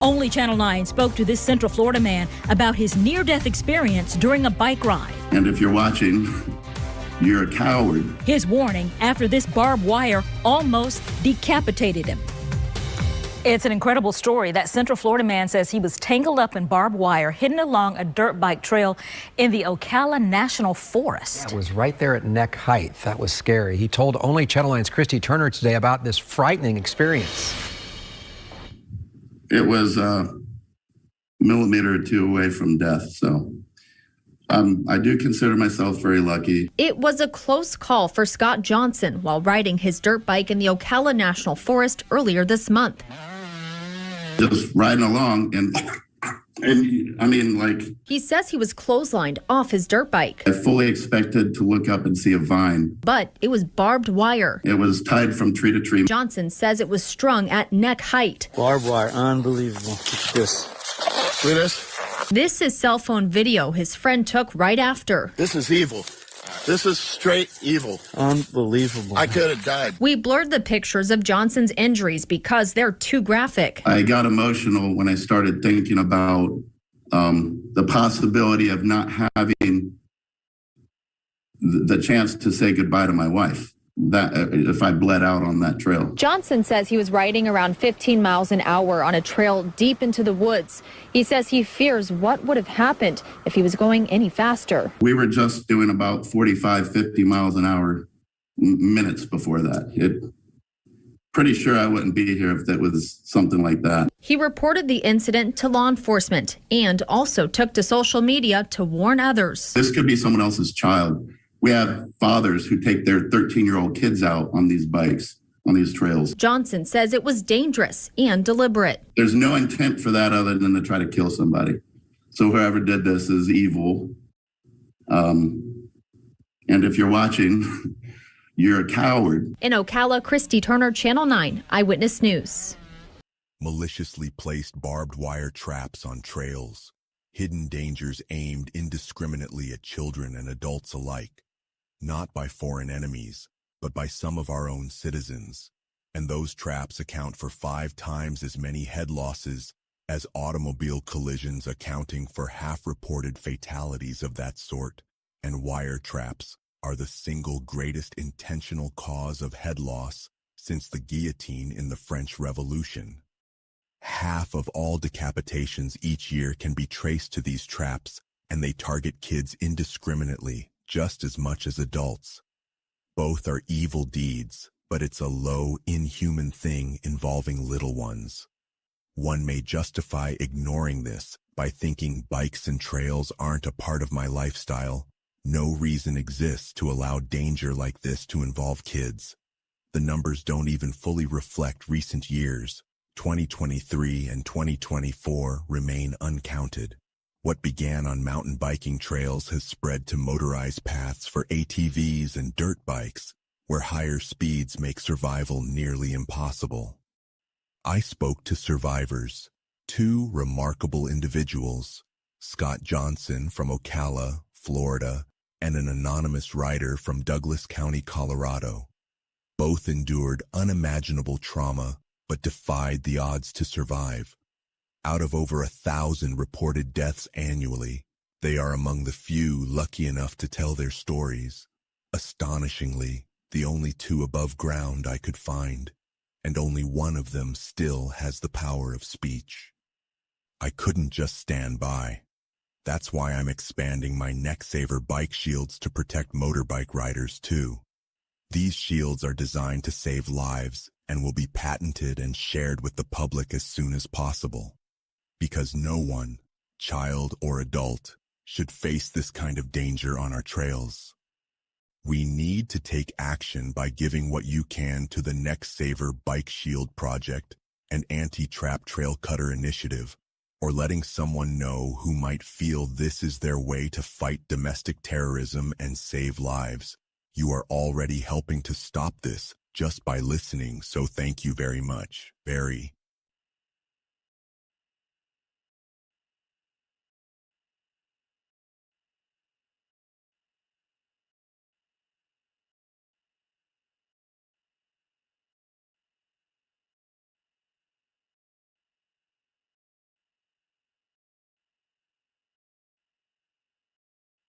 Only Channel 9 spoke to this Central Florida man about his near-death experience during a bike ride. And if you're watching, you're a coward. His warning after this barbed wire almost decapitated him. It's an incredible story. That Central Florida man says he was tangled up in barbed wire hidden along a dirt bike trail in the Ocala National Forest. That was right there at neck height. That was scary. He told Only Channel 9's Christy Turner today about this frightening experience. It was a millimeter or two away from death, so I do consider myself very lucky. It was a close call for Scott Johnson while riding his dirt bike in the Ocala National Forest earlier this month. Just riding along, and I mean, like... He says he was clotheslined off his dirt bike. I fully expected to look up and see a vine. But it was barbed wire. It was tied from tree to tree. Johnson says it was strung at neck height. Barbed wire, unbelievable. Look at this. Look at this. This is cell phone video his friend took right after. This is evil. This is straight evil. Unbelievable. I could have died. We blurred the pictures of Johnson's injuries because they're too graphic. I got emotional when I started thinking about the possibility of not having the chance to say goodbye to my wife. That if I bled out on that trail. Johnson says he was riding around 15 miles an hour on a trail deep into the woods. He says he fears what would have happened if he was going any faster. We were just doing about 45, 50 miles an hour minutes before that. Pretty sure I wouldn't be here if that was something like that. He reported the incident to law enforcement and also took to social media to warn others. This could be someone else's child. We have fathers who take their 13-year-old kids out on these bikes, on these trails. Johnson says it was dangerous and deliberate. There's no intent for that other than to try to kill somebody. So whoever did this is evil. And if you're watching, you're a coward. In Ocala, Christy Turner, Channel 9 Eyewitness News. Maliciously placed barbed wire traps on trails. Hidden dangers aimed indiscriminately at children and adults alike. Not by foreign enemies, but by some of our own citizens. And those traps account for 5 times as many head losses as automobile collisions, accounting for half reported fatalities of that sort. And wire traps are the single greatest intentional cause of head loss since the guillotine in the French Revolution. Half of all decapitations each year can be traced to these traps, and they target kids indiscriminately, just as much as adults. Both are evil deeds, but it's a low, inhuman thing involving little ones. One may justify ignoring this by thinking bikes and trails aren't a part of my lifestyle. No reason exists to allow danger like this to involve kids. The numbers don't even fully reflect recent years. 2023 and 2024 remain uncounted. What began on mountain biking trails has spread to motorized paths for ATVs and dirt bikes, where higher speeds make survival nearly impossible. I spoke to survivors, 2 remarkable individuals, Scott Johnson from Ocala, Florida, and an anonymous rider from Douglas County, Colorado. Both endured unimaginable trauma, but defied the odds to survive. Out of over 1,000 reported deaths annually, they are among the few lucky enough to tell their stories. Astonishingly, the only 2 above ground I could find, and only one of them still has the power of speech. I couldn't just stand by. That's why I'm expanding my neck saver bike shields to protect motorbike riders too. These shields are designed to save lives and will be patented and shared with the public as soon as possible. Because no one, child or adult, should face this kind of danger on our trails. We need to take action by giving what you can to the Neck Saver Bike Shield Project and Anti-Trap Trail Cutter Initiative, or letting someone know who might feel this is their way to fight domestic terrorism and save lives. You are already helping to stop this just by listening, so thank you very much. Barry.